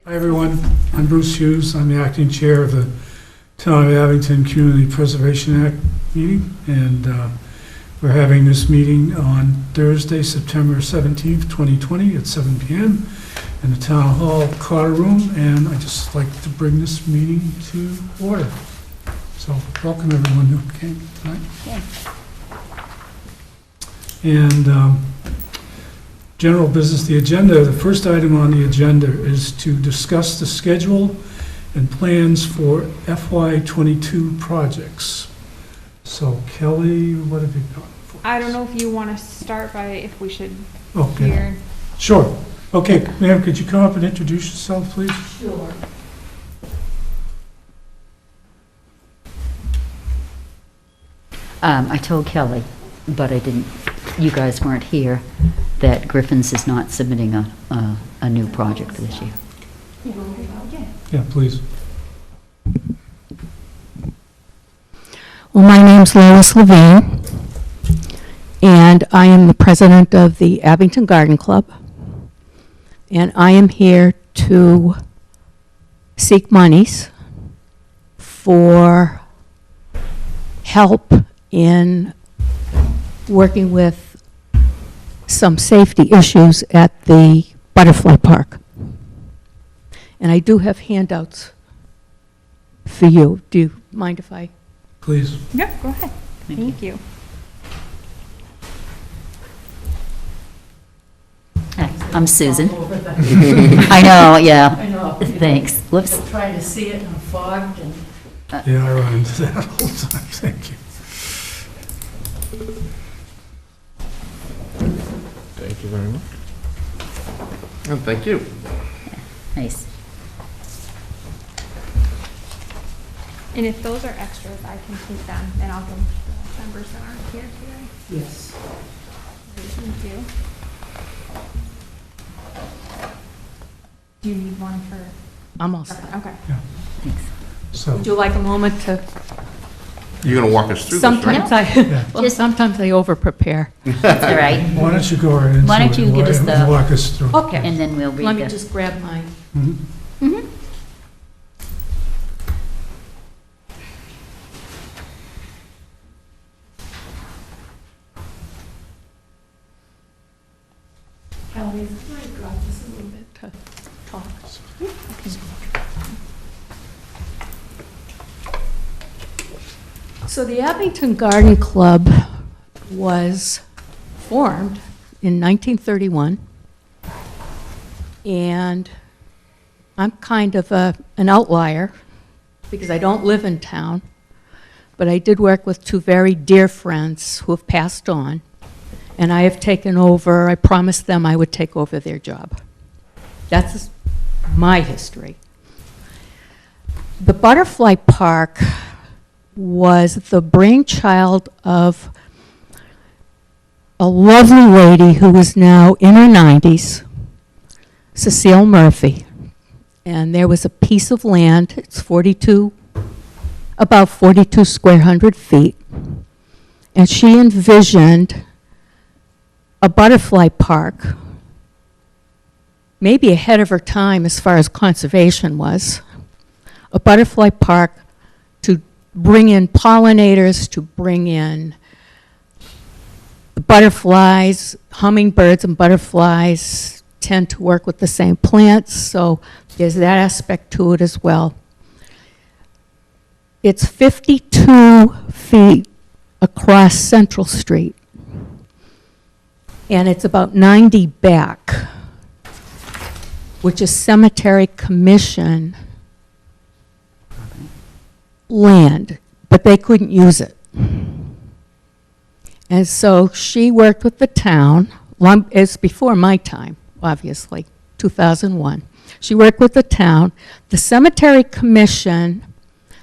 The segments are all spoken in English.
Hi, everyone. I'm Bruce Hughes. I'm the acting chair of the Town of Abington Community Preservation Act meeting, and we're having this meeting on Thursday, September 17th, 2020 at 7 p.m. in the Town Hall Cotter Room, and I'd just like to bring this meeting to order. So welcome everyone who came tonight. Yeah. And general business, the agenda, the first item on the agenda is to discuss the schedule and plans for FY22 projects. So Kelly, what have you got for us? I don't know if you want to start by if we should Okay. hear. Sure. Okay, ma'am, could you come up and introduce yourself, please? Sure. I told Kelly, but I didn't, you guys weren't here, that Griffin's is not submitting a new project for this year. Yeah, please. Well, my name's Lois Levine, and I am the president of the Abington Garden Club, and I am here to seek monies for help in working with some safety issues at the butterfly park. And I do have handouts for you. Do you mind if I? Please. Yeah, go ahead. Thank you. Hi, I'm Susan. I know, yeah. I know. Thanks. Whoops. Trying to see it and fogged and. Yeah, I run into that all the time. Thank you. Thank you very much. And thank you. Nice. And if those are extras, I can take them and I'll give them to the members that aren't here today. Yes. Thank you. Do you need one for? I'm all set. Okay. Thanks. So, Would you like a moment to? You're going to walk us through this, right? Sometimes well, Just- sometimes I over-prepare. That's all right. why don't you go right into it? Why don't you give us and the- walk us through. Okay. And then we'll Let read me the, just grab my. Mhm. Mhm. Kelly, I got this a little bit to talk. So the Abington Garden Club was formed in 1931, and I'm kind of an outlier because I don't live in town, but I did work with two very dear friends who have passed on, and I have taken over, I promised them I would take over their job. That's my history. The Butterfly Park was the brainchild of a lovely lady who is now in her 90s, Cecile Murphy. And there was a piece of land, it's about 42 square hundred feet. And she envisioned a butterfly park, maybe ahead of her time as far as conservation was, a butterfly park to bring in pollinators, to bring in butterflies. Hummingbirds and butterflies tend to work with the same plants, so there's that aspect to it as well. It's 52 feet across Central Street, and it's about 90 back, which is Cemetery Commission land, but they couldn't use it. And so she worked with the town, it's before my time, obviously, 2001. She worked with the town. The Cemetery Commission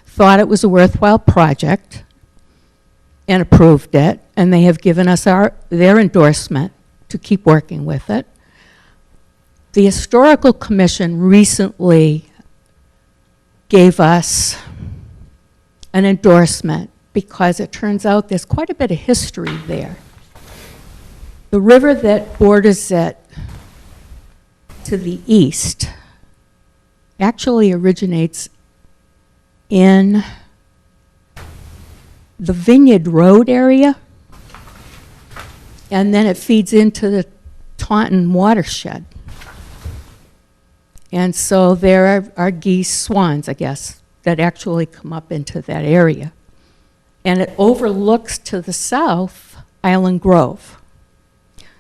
thought it was a worthwhile project and approved it, and they have given us their endorsement to keep working with it. The Historical Commission recently gave us an endorsement because it turns out there's quite a bit of history there. The river that borders it to the east actually originates in the Vineyard Road area, and then it feeds into the Taunton watershed. And so there are geese, swans, I guess, that actually come up into that area. And it overlooks to the south Island Grove.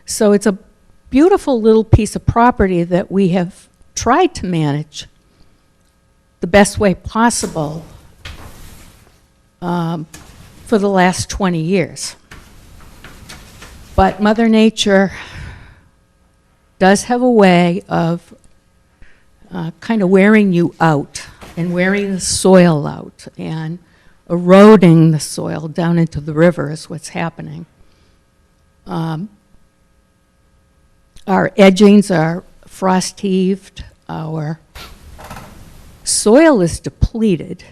So it's a beautiful little piece of property that we have tried to manage the best way possible for the last 20 years. But Mother Nature does have a way of kind of wearing you out and wearing the soil out and eroding the soil down into the river is what's happening. Our edgings are frost heaved, our soil is depleted.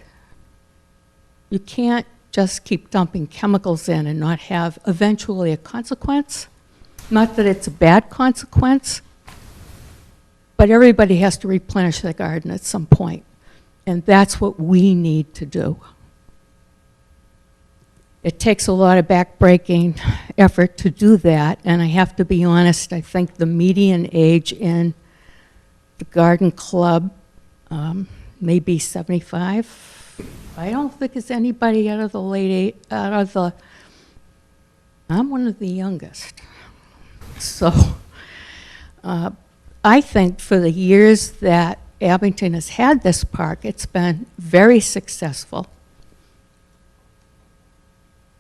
You can't just keep dumping chemicals in and not have eventually a consequence. Not that it's a bad consequence, but everybody has to replenish their garden at some point. And that's what we need to do. It takes a lot of backbreaking effort to do that, and I have to be honest, I think the median age in the garden club may be 75. I don't think it's anybody out of the I'm one of the youngest. So I think for the years that Abington has had this park, it's been very successful.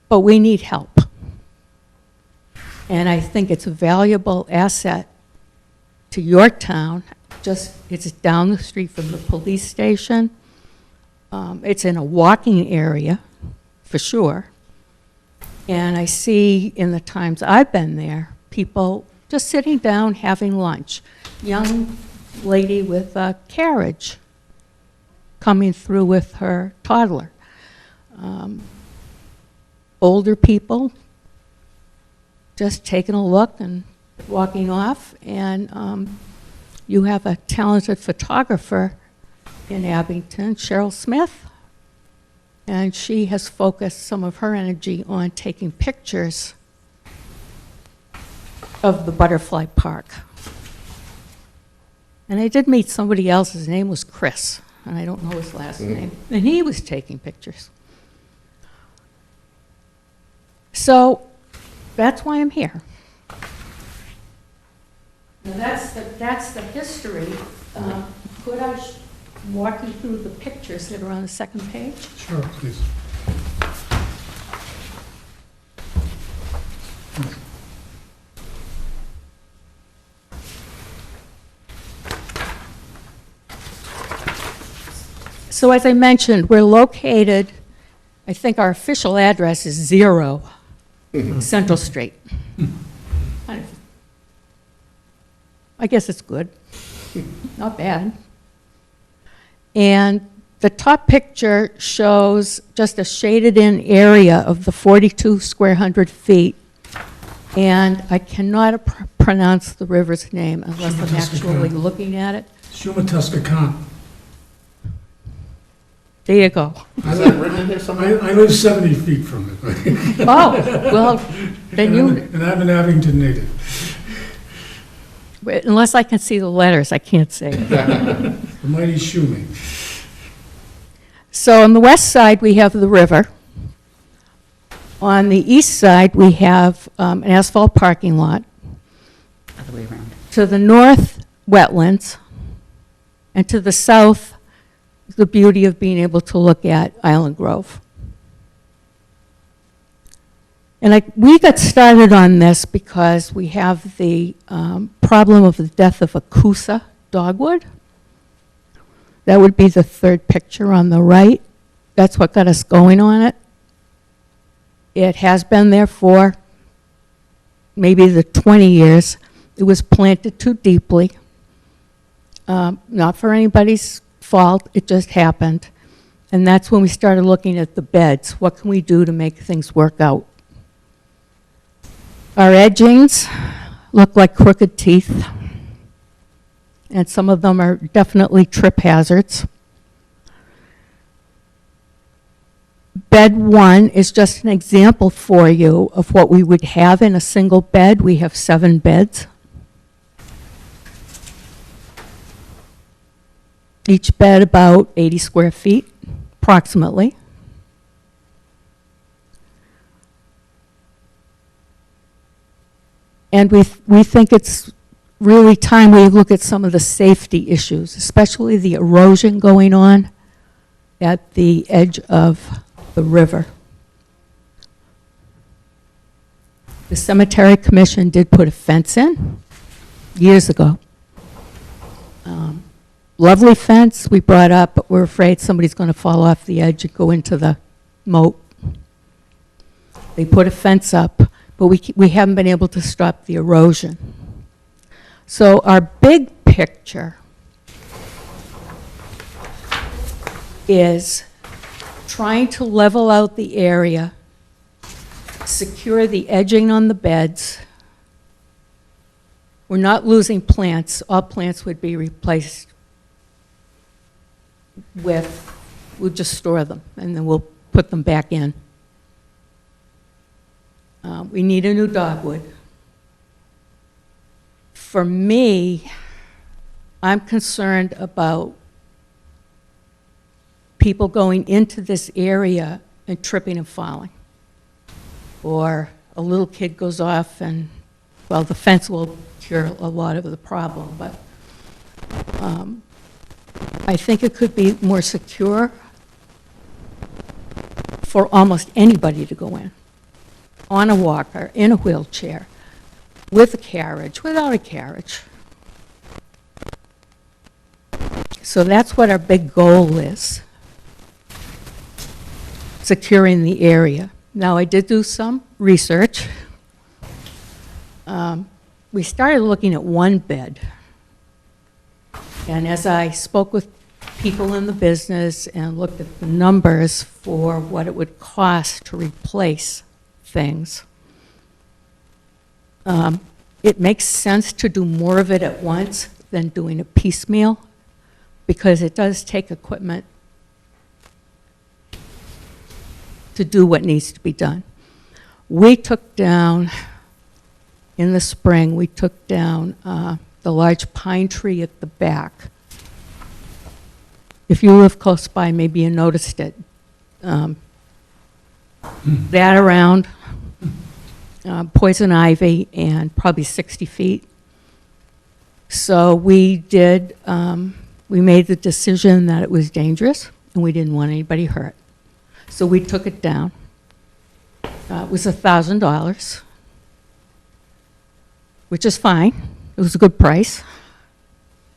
But we need help. And I think it's a valuable asset to your town. It's down the street from the police station. It's in a walking area, for sure. And I see in the times I've been there, people just sitting down having lunch. Young lady with a carriage coming through with her toddler. Older people just taking a look and walking off, and you have a talented photographer in Abington, Cheryl Smith, and she has focused some of her energy on taking pictures of the butterfly park. And I did meet somebody else, his name was Chris, and I don't know his last name, and he was taking pictures. So that's why I'm here. Now that's the history. Could I walk you through the pictures that are on the second page? Sure, please. So as I mentioned, we're located, I think our official address is 0 Central Street. I guess it's good. Not bad. And the top picture shows just a shaded in area of the 42 square hundred feet. And I cannot pronounce the river's name unless I'm actually looking at it. Shumatuscacan. There you go. I live 70 feet from it. Oh, well, then And I'm an Abington native. unless I can see the letters, I can't say it. The mighty Shuming. So on the west side, we have the river. On the east side, we have an asphalt parking lot. Other way around. To the north, wetlands. And to the south, the beauty of being able to look at Island Grove. And we got started on this because we have the problem of the death of a Coosa dogwood. That would be the third picture on the right. That's what got us going on it. It has been there for maybe the 20 years. It was planted too deeply. Not for anybody's fault, it just happened. And that's when we started looking at the beds. What can we do to make things work out? Our edgings look like crooked teeth. and some of them are definitely trip hazards. Bed 1 is just an example for you of what we would have in a single bed. We have 7 beds. Each bed about 80 square feet, approximately. And we think it's really time we look at some of the safety issues, especially the erosion going on at the edge of the river. The Cemetery Commission did put a fence in years ago. Lovely fence we brought up, but we're afraid somebody's going to fall off the edge and go into the moat. They put a fence up, but we haven't been able to stop the erosion. So our big picture is trying to level out the area, secure the edging on the beds. We're not losing plants. All plants would be replaced with, we'll just store them and then we'll put them back in. We need a new dogwood. For me, I'm concerned about people going into this area and tripping and falling. Or a little kid goes off and, well, the fence will cure a lot of the problem, but I think it could be more secure for almost anybody to go in, on a walker, in a wheelchair, with a carriage, without a carriage. So that's what our big goal is, securing the area. Now, I did do some research. We started looking at 1 bed. And as I spoke with people in the business and looked at the numbers for what it would cost to replace things, it makes sense to do more of it at once than doing a piecemeal, because it does take equipment to do what needs to be done. We took down, in the spring, we took down the large pine tree at the back. If you live close by, maybe you noticed it. That around, poison ivy, and probably 60 feet. So we did, we made the decision that it was dangerous and we didn't want anybody hurt. So we took it down. It was $1,000, which is fine. It was a good price.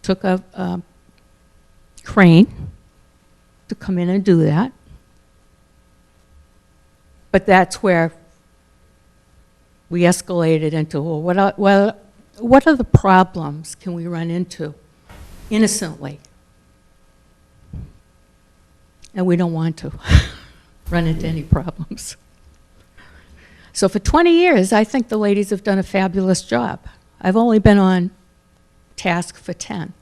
Took a crane to come in and do that. But that's where we escalated into, well, what are the problems can we run into innocently? And we don't want to run into any problems. So for 20 years, I think the ladies have done a fabulous job. I've only been on task for 10.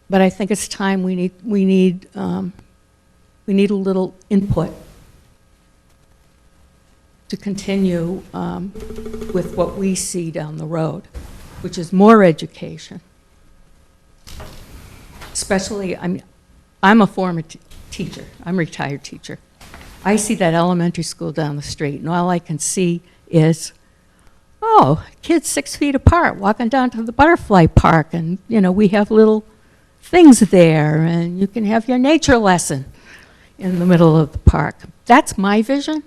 But I think it's time we need a little input to continue with what we see down the road, which is more education. Especially, I'm a former teacher. I'm a retired teacher. I see that elementary school down the street, and all I can see is, oh, kids 6 feet apart walking down to the butterfly park, and we have little things there, and you can have your nature lesson in the middle of the park. That's my vision.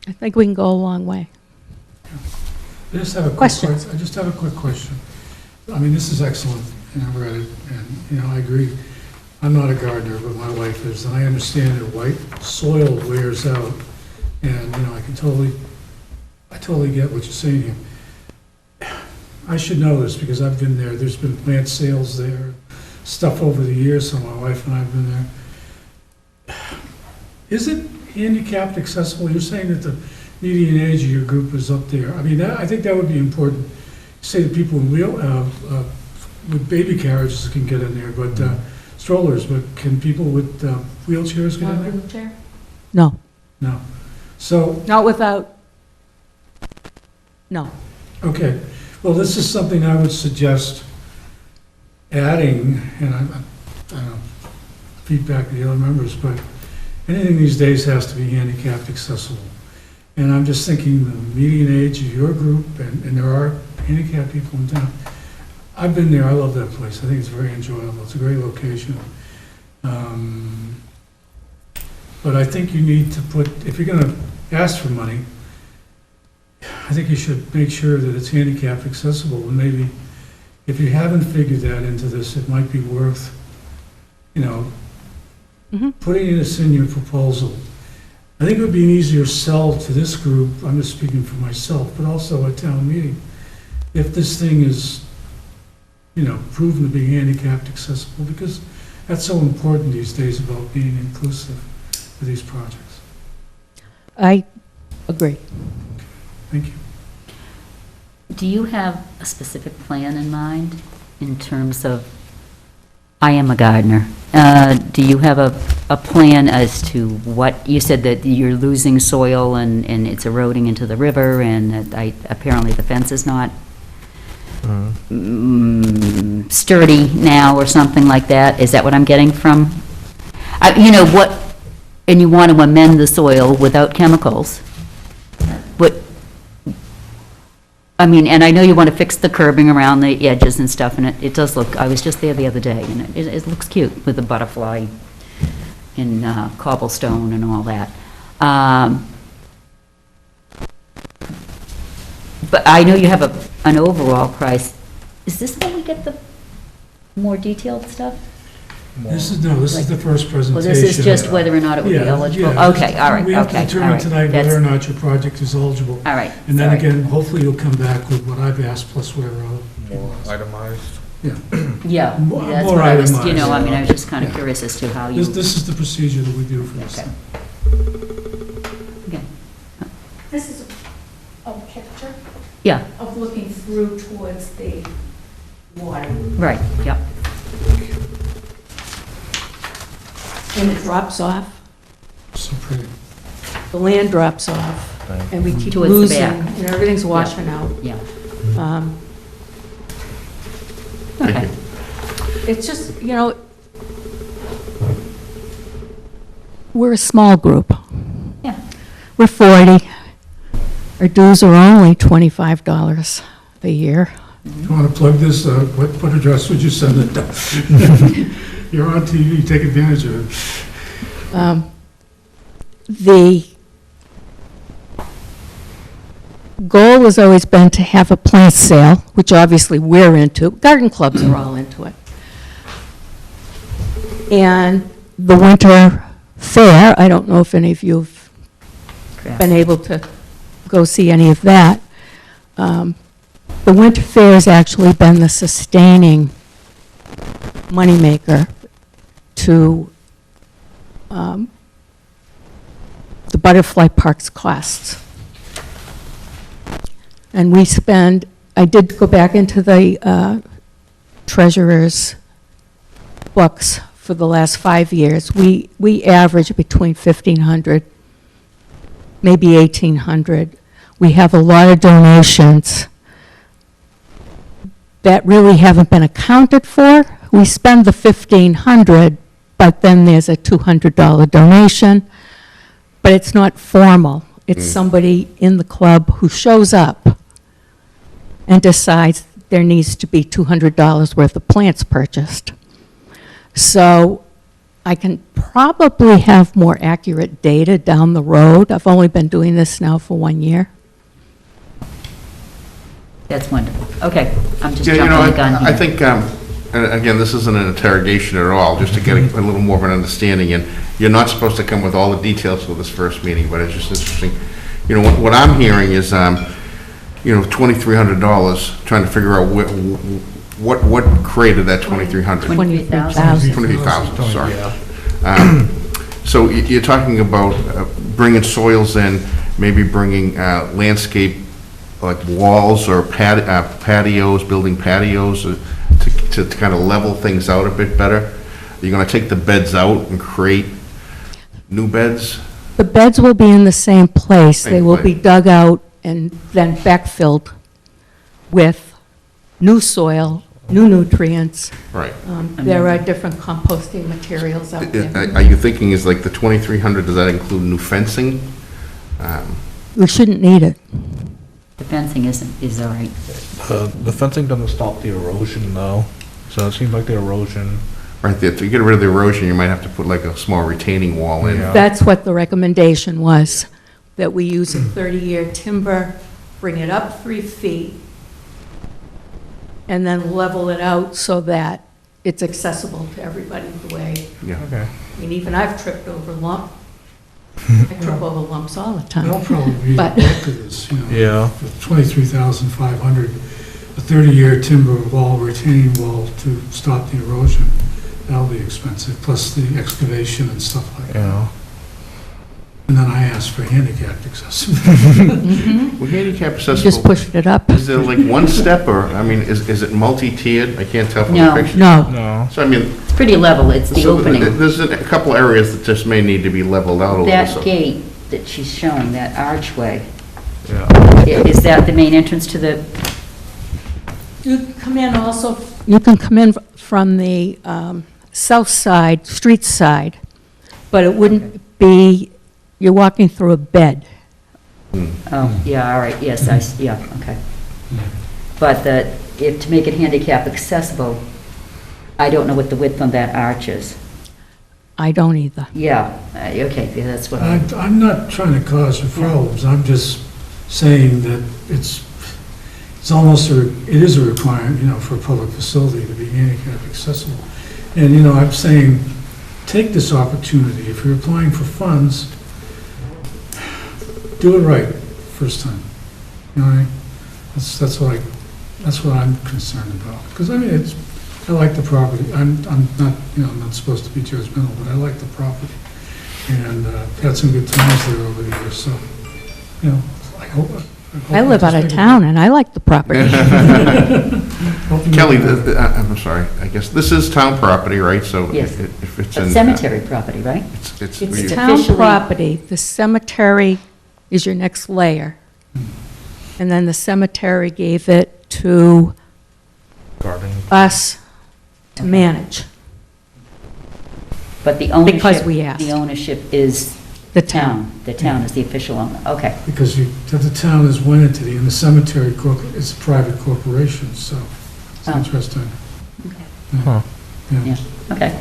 I think we can go a long way. I just have a quick question. I mean, this is excellent, and I read it, and I agree. I'm not a gardener, but my wife is, and I understand that white soil wears out, and I totally get what you're saying here. I should know this because I've been there. There's been plant sales there, stuff over the years, so my wife and I have been there. Is it handicapped accessible? You're saying that median age of your group is up there. I mean, I think that would be important. Say that people with baby carriages can get in there, but strollers, but can people with wheelchairs get in there? Wheelchair? No, No. So, not without, no. okay, well, this is something I would suggest adding, and I don't know, feedback to the other members, but anything these days has to be handicapped accessible. And I'm just thinking the median age of your group, and there are handicapped people in town. I've been there, I love that place, I think it's very enjoyable, it's a great location. But I think you need to put, if you're gonna ask for money, I think you should make sure that it's handicap accessible, and maybe if you haven't figured that into this, it might be worth, Mhm. putting this in your proposal. I think it would be an easier sell to this group, I'm just speaking for myself, but also at town meeting, if this thing is, proven to be handicapped accessible, because that's so important these days about being inclusive for these projects. I agree. Thank you. Do you have a specific plan in mind in terms of, I am a gardener, do you have a plan as to what, you said that you're losing soil and it's eroding into the river, and that apparently the fence is not sturdy now or something like that? Is that what I'm getting from? And you want to amend the soil without chemicals? And I know you want to fix the curbing around the edges and stuff, and it does look, I was just there the other day, and it looks cute with the butterfly in cobblestone and all that. But I know you have an overall price. Is this when we get the more detailed stuff? This is the first presentation. Well, this is just whether or not it would be Yeah, eligible? yeah. Okay, all right, okay. We have to determine all right. tonight whether or not your project is eligible. All right, And then sorry. again, hopefully you'll come back with what I've asked plus whatever other people More ask. itemized. Yeah, More- that's more what I was, itemized. I was just kind of Yeah. curious as to how you. This is the procedure that we do for this. Okay. Okay. This is a picture Yeah, of looking through towards the water. right, yep. And it drops off, So pretty. the land drops off, and we keep Towards the losing, back. and everything's washing out. Yeah. Okay. It's just, we're a small group. Yeah. We're 40. Our dues are only $25 a year. You want to plug this, what address would you send it to? You're on TV, take advantage of it. The goal has always been to have a plant sale, which obviously we're into. Garden clubs are all into it. And the winter fair, I don't know if any of you have been able to go see any of that. The winter fair has actually been the sustaining moneymaker to the butterfly park's costs. And we spend, I did go back into the treasurer's books for the last 5 years. We average between 1,500, maybe 1,800. We have a lot of donations that really haven't been accounted for. We spend the 1,500, but then there's a $200 donation, but it's not formal. It's somebody in the club who shows up and decides there needs to be $200 worth of plants purchased. So I can probably have more accurate data down the road. I've only been doing this now for 1 year. That's wonderful. Okay, I'm just Yeah, jumping the gun here. I think, and again, this isn't an interrogation at all, just to get a little more of an understanding, and you're not supposed to come with all the details for this first meeting, but it's just interesting. What I'm hearing is, $2,300, trying to figure out what created that 2,300? 23,000. 23,000, sorry. So you're talking about bringing soils in, maybe bringing landscape, like walls or patios, building patios to kind of level things out a bit better? You're going to take the beds out and create new beds? The beds will be in the same place. They Same will be place. dug out and then backfilled with new soil, new nutrients. Right. There are different composting materials out there. Are you thinking is like the 2,300, does that include new fencing? We shouldn't need it. The fencing is all right. The fencing doesn't stop the erosion though, so it seems like the erosion. Right there, to get rid of the erosion, you might have to put like a small retaining wall in. Yeah. That's what the recommendation was, that we use a 30-year timber, bring it up 3 feet, and then level it out so that it's accessible to everybody the way. Yeah. Okay. I mean, even I've tripped over I trip over lumps all the That'll time. probably be the But- bulk of this, you know. Yeah. For 23,500, a 30-year timber wall, retaining wall to stop the erosion. That'll be expensive, plus the excavation and stuff like that. Yeah. And then I asked for handicapped accessible. Well, handicap Just accessible, pushed it up. is there like one step or, I mean, is it multi-tiered? I can't tell from the No. picture. No, No. So I mean, It's pretty level, it's the so opening. there's a couple areas that just may need to be leveled out a little. That so- gate that she's showing, that archway, Yeah. is that the main entrance to the, you can come in also, you can come in from the south side, street side, but it wouldn't be, you're walking through a bed. oh, yeah, all right, yes, yeah, okay. But to make it handicap accessible, I don't know what the width on that arch is. I don't either. Yeah, okay, yeah, that's what I'm not trying to cause you problems, I'm just saying that it's almost, it is a requirement, you know, for a public facility to be handicap accessible. And, you know, I'm saying, take this opportunity, if you're applying for funds, do it right first time. You know what I mean? That's what I'm concerned about. Because, I mean, I like the property, I'm not, you know, I'm not supposed to be judgmental, but I like the property. And had some good times there over the years, so, you know, I live out of town and I like the property. Kelly, I'm sorry, I guess this is town property, right? So Yes. if it's in. But cemetery property, right? It's, It's you- town officially- property. The cemetery is your next layer. And then the cemetery gave it to Garden. us to manage, But the ownership. Because we asked. The ownership is the town. The town is the official owner, okay. Because the town is one entity, and the cemetery is a private corporation, so it's Oh. interesting. Huh. Yeah, okay.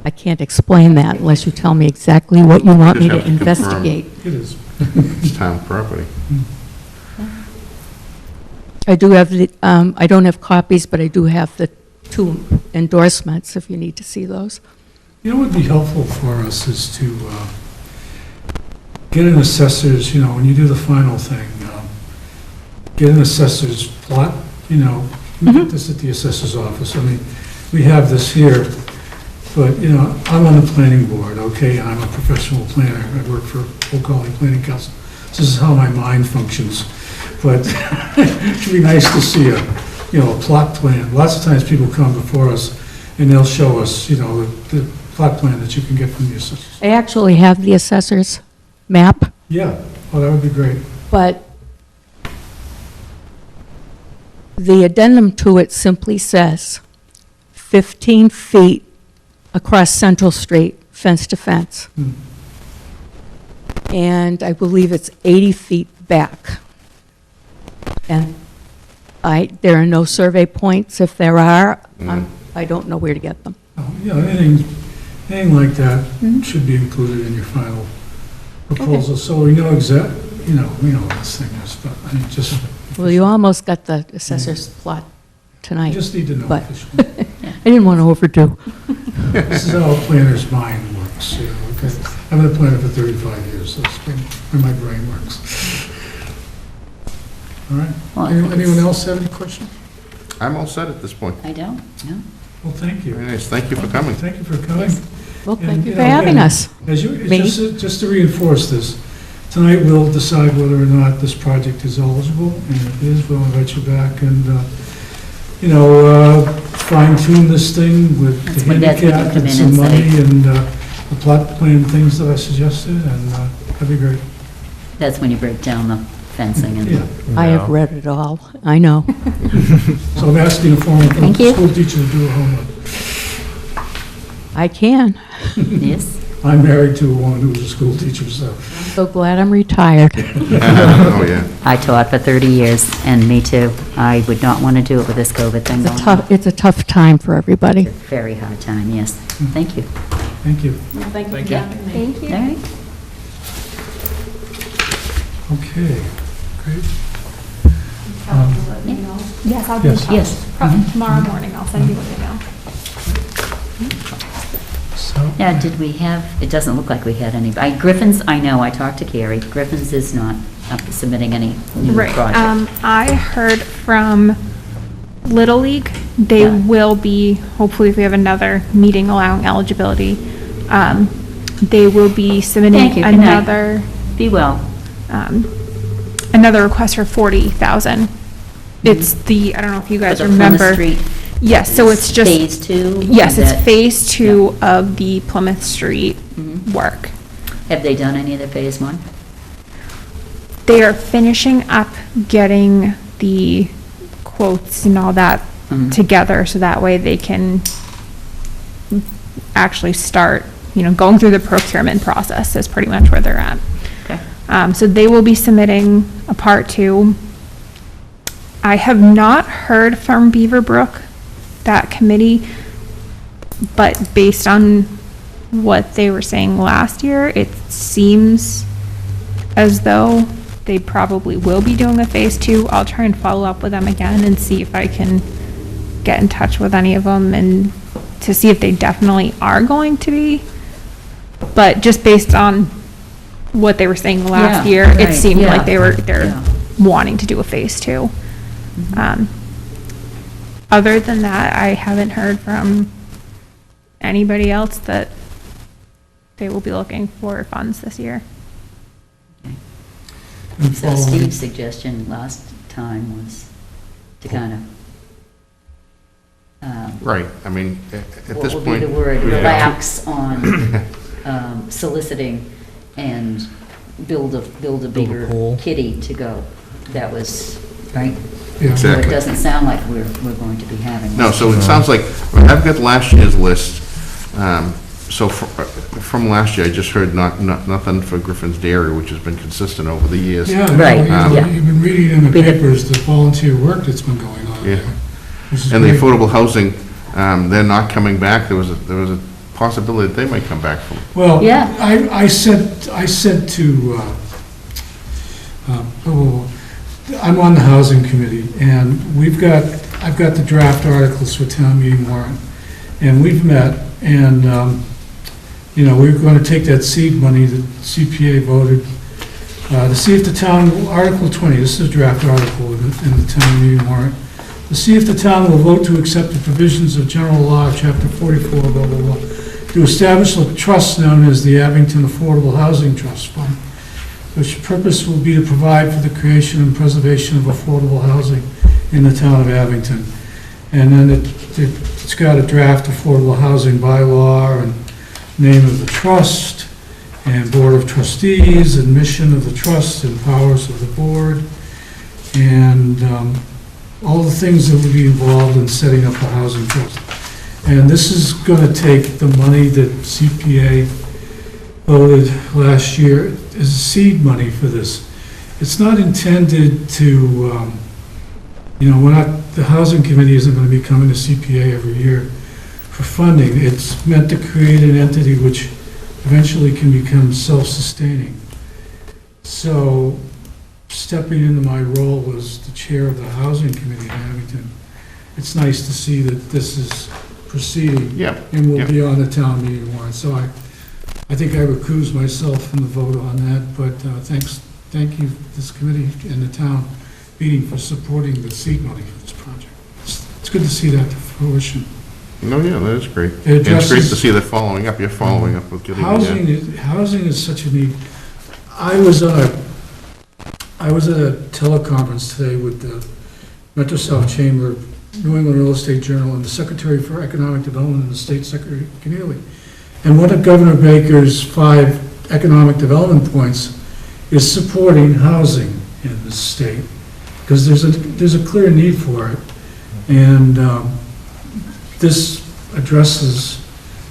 I can't explain that unless you tell me exactly what you want me Just to have to confirm. investigate. It is. It's town property. I do have I don't have copies, but I do have the 2 endorsements if you need to see those. You know what would be helpful for us is to get an assessor's, you know, when you do the final thing, get an assessor's plot, you know, get this at the assessor's office. I mean, we have this here, but, you know, I'm on the planning board, okay, and I'm a professional planner. I work for Old Colony Planning Council. This is how my mind functions. But it'd be nice to see a plot plan. Lots of times people come before us and they'll show us, you know, the plot plan that you can get from the assessors. I actually have the assessor's map, Yeah, oh, that would be great. but the addendum to it simply says 15 feet across Central Street, fence to fence. And I believe it's 80 feet back. And there are no survey points. If there are, I don't know where to get them. Oh, yeah, anything like that should be included in your final proposal, so we know we know what this thing is, but I mean, just, Well, you almost got the assessor's plot you tonight. just need to know But- officially. I didn't want to overdo. This is how a planner's mind works, you know, okay? I've been a planner for 35 years, so that's where my brain works. All right, Well, I think anyone it's- else have any questions? I'm all set at this point. I don't, no. Well, thank you. Very nice, thank you for coming. Thank you for coming. Well, And, thank you you for know, having again, us. As you, Me? just to reinforce this, tonight we'll decide whether or not this project is eligible, and if it is, we'll invite you back and, fine tune this thing with That's the when Dad's gonna handicap come and in some and money say- and the plot plan things that I suggested, and that'd be great. That's when you break down the fencing and. Yeah, I have read it all, I know. so I'm asking a former Thank you. school teacher to do her homework. I can. Yes? I'm married to a woman who was a school teacher, so. So glad I'm retired. Oh, yeah. I taught for 30 years, and me too. I would not want to do it with this COVID thing going on. It's a tough time for everybody. Very hard time, yes. Thank you. Thank you. Thank Thank you. Thank All you. right. Okay, great. Yes, I'll be in Yes. touch. Yes. Probably tomorrow morning, I'll send you an email. So, Now, did we have, it doesn't look like we had any, Griffin's, I know, I talked to Carrie. Griffin's is not submitting any new Right, project. I heard from Little League, they Yeah. will be, hopefully if we have another meeting allowing eligibility, they will be Thank submitting you. Good night. another, Be well. another request for 40,000. It's the, I don't know if you guys For the Plymouth remember. Street Yes, so it's just. Phase 2? Yes, it's That- phase 2 of the Plymouth Street Mhm. work. Have they done any of the phase 1? They are finishing up getting the quotes and all that Mhm. together, so that way they can actually start, going through the procurement process is pretty much where they're at. Okay. So they will be submitting a part 2. I have not heard from Beaverbrook, that committee, but based on what they were saying last year, it seems as though they probably will be doing a phase 2. I'll try and follow up with them again and see if I can get in touch with any of them and to see if they definitely are going to be. But just based on what they were saying last Yeah, year, right, it seemed yeah, like they're yeah. wanting to do a phase 2. Other than that, I haven't heard from anybody else that they will be looking for funds this year. and So following- Steve's suggestion last time was to kind of, Right, I mean, at this what would be the point, word, Yeah. relax on soliciting and build a bigger pool. kitty to go. That was, right? Yeah. So it Exactly. doesn't sound like we're going to be having. no, this. so it sounds like, I've got last year's list. So from last year, I just heard nothing for Griffin's Dairy, which has been consistent over the years. Yeah, no, Right, yeah. you've been reading in the Be the- papers the volunteer work that's been going on Yeah. there. which is And the great. affordable housing, they're not coming back. There was a possibility that they might come back from. Well, Yeah. I said to, I'm on the housing committee, and I've got the draft articles for town meeting warrant, and we've met, and, we're going to take that seed money that CPA voted, to see if the town, Article 20, this is a draft article in the town meeting warrant, to see if the town will vote to accept the provisions of general law, chapter 44, blah, blah, blah, to establish a trust known as the Abington Affordable Housing Trust Fund, which purpose will be to provide for the creation and preservation of affordable housing in the town of Abington. And then it's got a draft affordable housing bylaw and name of the trust, and board of trustees, and mission of the trust, and powers of the board, and all the things that would be involved in setting up a housing trust. And this is going to take the money that CPA voted last year as seed money for this. It's not intended to, the housing committee isn't going to be coming to CPA every year for funding. It's meant to create an entity which eventually can become self-sustaining. So, stepping into my role as the chair of the housing committee in Abington, it's nice to see that this is proceeding. Yeah, And will yeah. be on the town meeting warrant. So I think I recuse myself from the vote on that, but thank you, this committee and the town meeting for supporting the seed money for this project. It's good to see that to fruition. No, yeah, that is great. It And it's great addresses- to see that following up, you're following up with getting. Housing is such a need. I was at a teleconference today with the Metro South Chamber, New England Real Estate Journal, and the Secretary for Economic Development and the State Secretary Keneally. And one of Governor Baker's 5 economic development points is supporting housing in the state, because there's a clear need for it. And this addresses,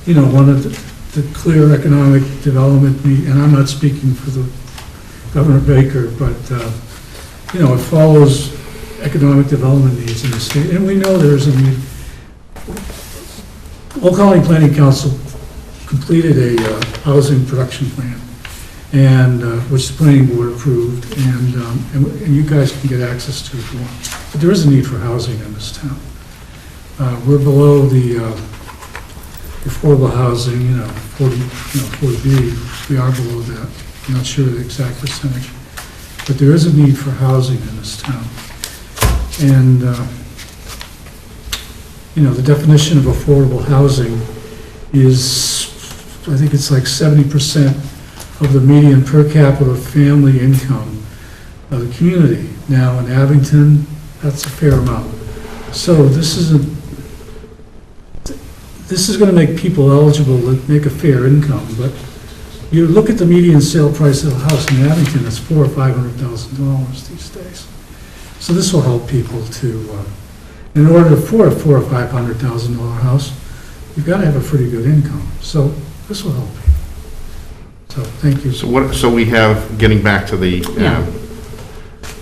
one of the clear economic development need, and I'm not speaking for the Governor Baker, but, it follows economic development needs in the state, and we know there's a need. Old Colony Planning Council completed a housing production plan, and, which the planning board approved, and you guys can get access to if you want. But there is a need for housing in this town. We're below the affordable housing, 40B, we are below that. I'm not sure the exact percentage, but there is a need for housing in this town. And, the definition of affordable housing is, I think it's like 70% of the median per capita family income of the community. Now, in Abington, that's a fair amount. So this is going to make people eligible to make a fair income, but you look at the median sale price of a house in Abington, it's $400,000 or $500,000 these days. So this will help people to, in order to afford a $400,000 or $500,000 house, you've got to have a pretty good income. So this will help people. So thank you. So we have, getting back to the,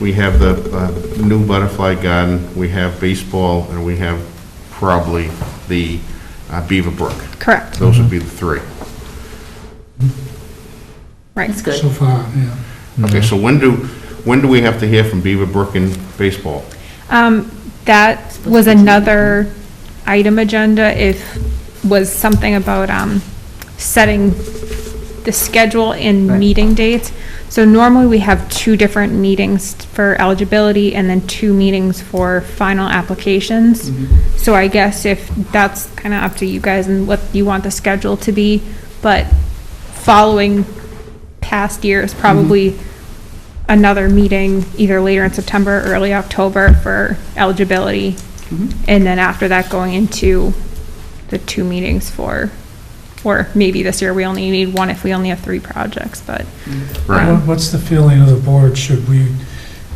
we have the new butterfly garden, we have baseball, and we have probably the Beaver Brook. Correct. Those would be the 3. Right. That's good. So far, yeah. Okay, so when do we have to hear from Beaver Brook and baseball? That was another item agenda, was something about setting the schedule and Right. meeting dates. So normally we have 2 different meetings for eligibility and then 2 meetings for final applications. So I guess if that's kind of up to you guys and what you want the schedule to be, but following past years, probably another meeting either later in September or early October for eligibility. And then after that, going into the 2 meetings or maybe this year we only need 1 if we only have 3 projects, but. Right. What's the feeling of the board? Should we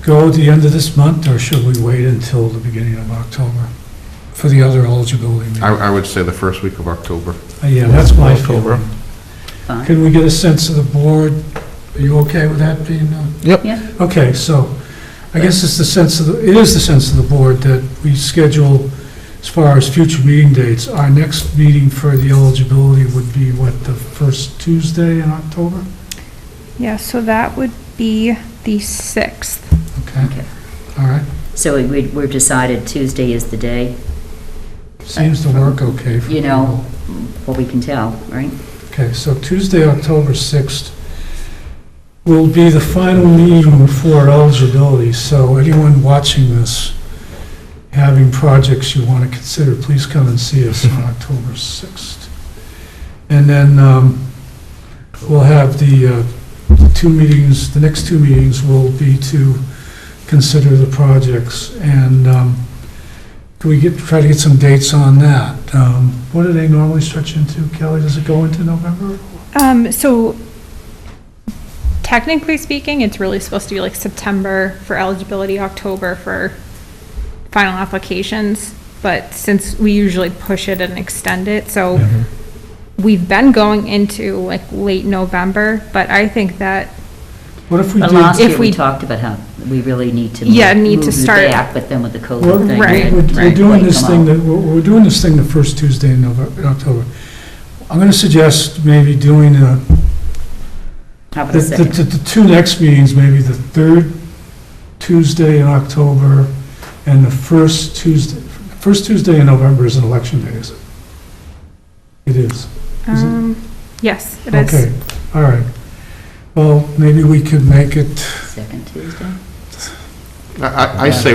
go at the end of this month, or should we wait until the beginning of October for the other eligibility meeting? I would say the first week of October. Yeah, that's my October. feeling. Fine. Can we get a sense of the board? Are you okay with that being done? Yep. Yeah. Okay, so I guess it is the sense of the board that we schedule, as far as future meeting dates, our next meeting for the eligibility would be, what, the first Tuesday in October? Yeah, so that would be the 6th. Okay, Okay. all right. So we're decided Tuesday is the day, Seems to work okay for people. what we can tell, right? Okay, so Tuesday, October 6th will be the final meeting for eligibility, so anyone watching this, having projects you want to consider, please come and see us on October 6th. And then we'll have the 2 meetings, the next 2 meetings will be to consider the projects, and can we try to get some dates on that? What do they normally stretch into, Kelly? Does it go into November? So technically speaking, it's really supposed to be like September for eligibility, October for final applications, but since we usually push it and extend it, so we've been going into like late November, but I think that, What if we But did? last If year, we we- talked about how we really need to need to move start- it back, but then with the We're COVID thing. Right, we're doing late this come thing, out. we're doing this thing the first Tuesday in October. I'm going to suggest maybe doing How about the a second? the 2 next meetings, maybe the 3rd Tuesday in October and the first Tuesday in November is an election day, is it? It is. Is it? yes, it is. Okay, all right. Well, maybe we could make it, Second Tuesday? I say,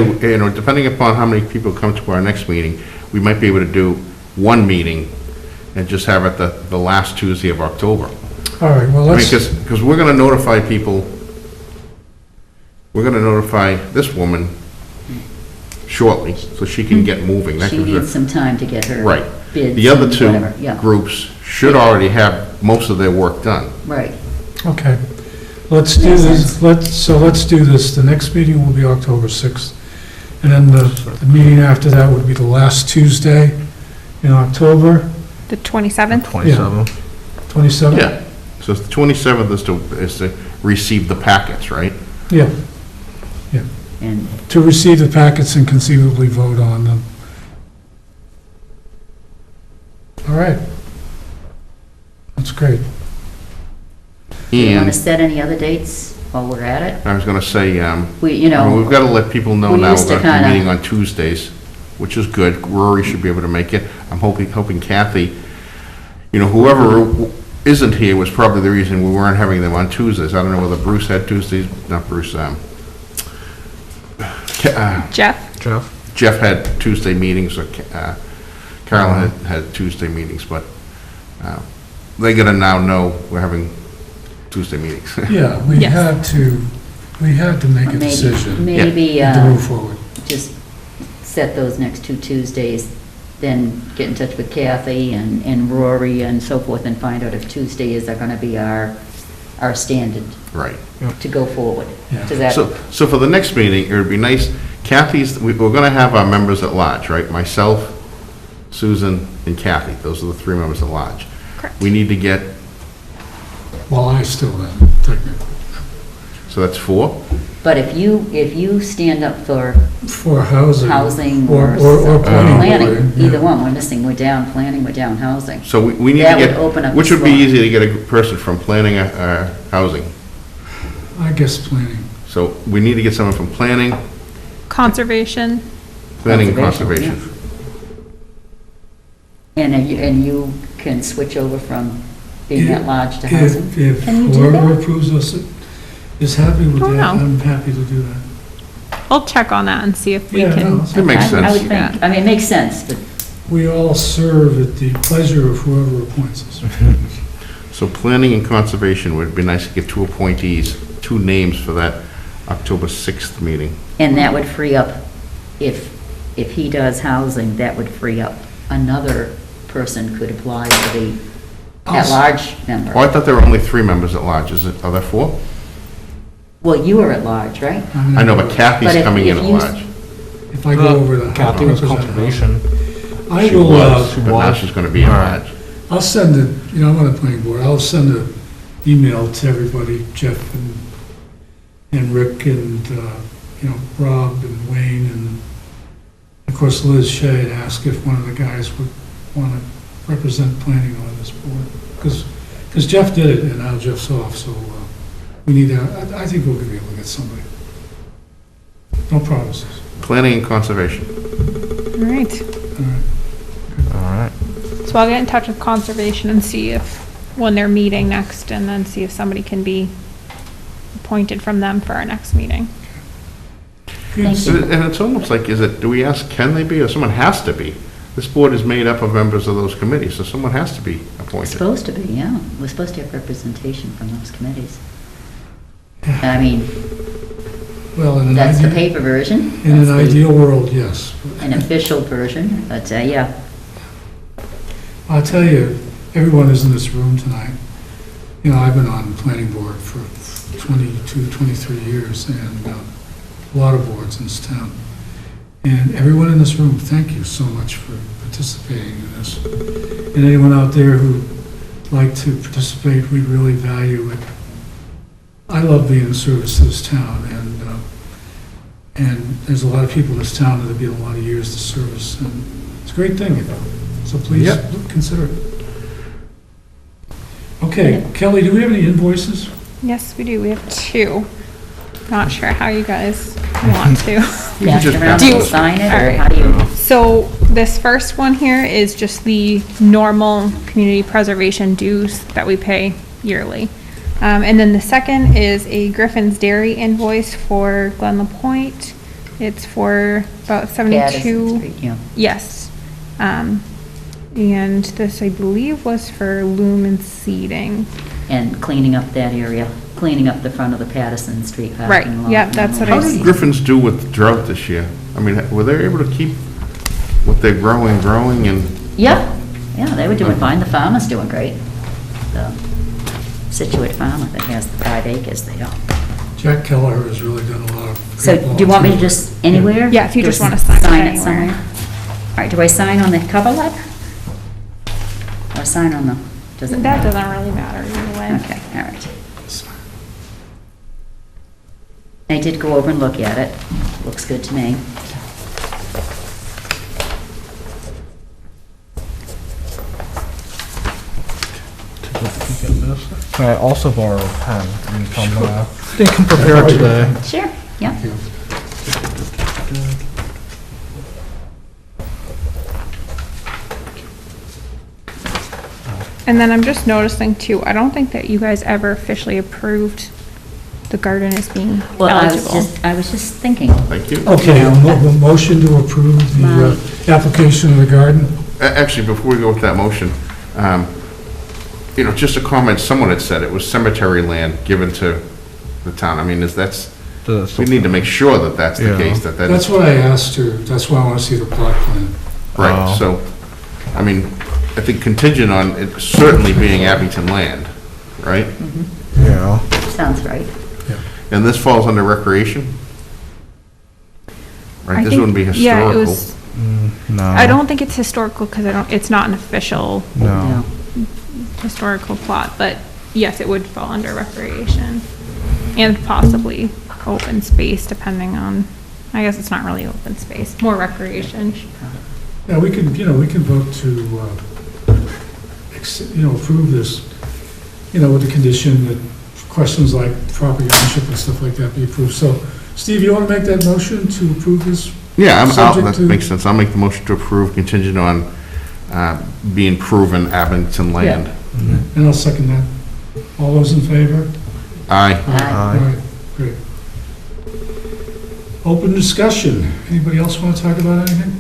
depending upon how many people come to our next meeting, we might be able to do 1 meeting and just have it the last Tuesday of October. All right, well, I mean, let's, because we're gonna notify people, we're gonna notify this woman shortly, so she can get moving. That She gives her- needs some time to get her Right. bids The other and two whatever, yeah, groups should already have most of their work done. right. okay. Let's do Makes this, sense. let's do this. The next meeting will be October 6th. And then the meeting after that would be the last Tuesday in October, The 27th? 27. 27th? Yeah. So the 27th is to receive the packets, right? Yeah, And to receive the packets and conceivably vote on them. All right. That's great. do you want to And set any other dates while we're at it? I was gonna say, We, you know, we've got to let people know we now used to we're going to kinda- be meeting on Tuesdays, which is good. Rory should be able to make it. I'm hoping Kathy, whoever isn't here was probably the reason we weren't having them on Tuesdays. I don't know whether Bruce had Tuesdays, not Bruce, Jeff? Jeff? Jeff had Tuesday meetings, or Carolyn had Tuesday meetings, but they gotta now know we're having Tuesday meetings. Yeah, we Yes. had to make a maybe, decision maybe to move forward. just set those next 2 Tuesdays, then get in touch with Kathy and Rory and so forth, and find out if Tuesdays are going to be our standard Right. to go forward. Yeah. Does that, So for the next meeting, it would be nice, we're gonna have our members at large, right? Myself, Susan, and Kathy, those are the 3 members at large. Correct. We need to get, Well, I still am, technically. so that's 4? but if you stand up for For housing. housing Or or planning planning, board, yeah. either one, we're missing, we're down planning, we're down housing. So we need to That would get, open up which the would be slot. easy to get a person from planning, housing. I guess planning. So we need to get someone from planning and Conservation? conservation. And you can switch over from being at large to housing? If Can you do whoever that? approves us is happy with Don't that, know. I'm happy to do that. I'll check on that and see if we Yeah, can. no, It makes I would sense. think, I mean, it makes sense, but We all serve at the pleasure of whoever appoints us. So planning and conservation, would be nice to get 2 appointees, 2 names for that October 6th meeting. and that would free up, if he does housing, that would free up another person could apply for the at-large Oh, I member. thought there were only 3 members at large, are there 4? Well, you are at large, right? I know, but Kathy's But if- coming in if at you- large. If I go over the. Kathy was represent- conservation. I She will, was, but now was. she's gonna be at All right. large. I'll send I'm on the planning board, I'll send an email to everybody, Jeff and Rick and, Rob and Wayne, and of course Liz Shea, and ask if one of the guys would want to represent planning on this board. Because Jeff did it, and now Jeff's off, so we need to, I think we'll be able to get somebody. No promises. Planning and conservation. All right. All right. All right. So I'll get in touch with Conservation and see if, when they're meeting next, and then see if somebody can be appointed from them for our next meeting. Thank you. And it's almost like, do we ask, can they be, or someone has to be? This board is made up of members of those committees, so someone has to be It's appointed. supposed to be, yeah. We're supposed to have representation from those committees. I mean, Well, that's the paper version. in an That's the- ideal world, yes. An official version, but, yeah. I'll tell you, everyone who's in this room tonight, I've been on the planning board for 22, 23 years, and a lot of boards in this town. And everyone in this room, thank you so much for participating in this. And anyone out there who'd like to participate, we really value it. I love being of service to this town, and there's a lot of people in this town that have been a lot of years to service, and it's a great thing, so please Yep. consider it. Okay, Kelly, do we have any invoices? Yes, we do. We have 2. Not sure how you guys want to. You Pass just it around pass and it. sign it, All or right. how do you? So this first one here is just the normal community preservation dues that we pay yearly. And then the second is a Griffin's Dairy invoice for Glen LaPointe. It's for about 72. Addison Street, yeah. Yes. And this, I believe, was for lumen seeding. And cleaning up that area, cleaning up the front of the Patterson Street Right, parking lot. yeah, that's what How I've did seen. Griffins do with drought this year? I mean, were they able to keep what they're growing and, Yeah, they were doing fine. The farmer's doing great. The Situate farmer that has the 5 acres there. Jack Keller has really done a lot of. So great do you want me to volunteer just, anywhere? Yeah, if you just Do I wanna sign it Sign it anywhere. somewhere. All right, do I sign on the cover letter? Or sign on the, does it That matter? doesn't really matter either way. Okay, all right. I did go over and look at it. Looks good to me. Take a peek at this. Can I also borrow a pen? And come, they can prepare it today. Sure, yeah. And then I'm just noticing too, I don't think that you guys ever officially approved the garden as being Well, eligible. I was just thinking, thank you? Okay, a motion to approve the application of the garden. Actually, before we go with that motion, just a comment, someone had said it was cemetery land given to the town. I mean, we need to make sure that that's the Yeah. case, that That's is, what I asked her, that's why I want to see the plot plan. right, Oh. so, I mean, I think contingent on it certainly being Abington land, right? Yeah. sounds right. And this falls under recreation? I Right, this think- wouldn't be Yeah, it historical. was, No. I don't think it's historical because it's not an official No. historical plot, but yes, it would fall under recreation. And possibly open space depending on, I guess it's not really open space, more recreation. Yeah, we can vote to, approve this, with the condition that questions like property ownership and stuff like that be approved. So, Steve, you want to make that motion to approve this? Yeah, Subject that to- makes sense. I'll make the motion to approve contingent on being proven Abington land. And I'll second that. All those in favor? Aye. Aye. All right, great. Open discussion. Anybody else want to talk about anything?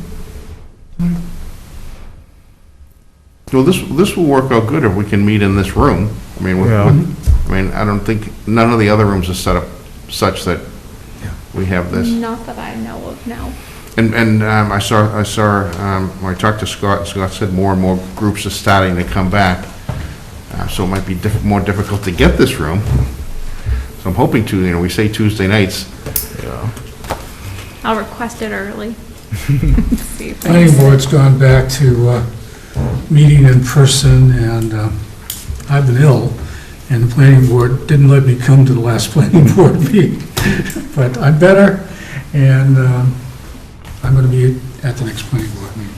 Well, this will work out good if we can meet in this room. I mean, Yeah. I don't think, none of the other rooms are set up such that we have this. Not that I know of, no. And I saw, when I talked to Scott, Scott said more and more groups are starting to come back. So it might be more difficult to get this room. So I'm hoping to, we say Tuesday nights. Yeah. I'll request it early. See if I Planning can- board's gone back to meeting in person, and I've been ill, and the planning board didn't let me come to the last planning board meeting. But I'm better, and I'm going to be at the next planning board meeting.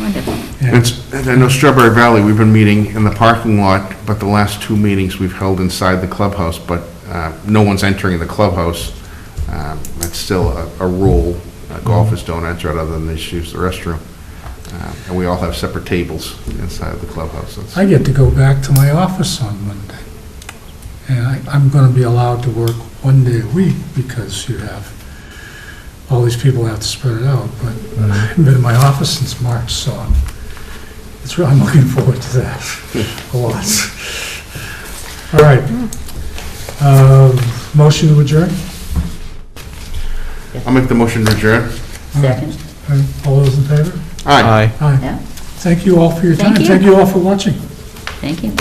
Wonderful. And I know Strawberry Valley, we've been meeting in the parking lot, but the last 2 meetings we've held inside the clubhouse, but no one's entering the clubhouse. That's still a rule. Golfers don't enter it other than they use the restroom. And we all have separate tables inside of the clubhouse. I get to go back to my office on Monday, and I'm going to be allowed to work 1 day a week because you have, all these people have to spread it out, but I haven't been in my office since March, so I'm looking forward to that a lot. All right. Motion to adjourn? I'll make the motion to adjourn. Second. All those in favor? Aye. Aye. Aye. Yeah, Thank you all for your time. Thank you. Thank you all for watching. thank you.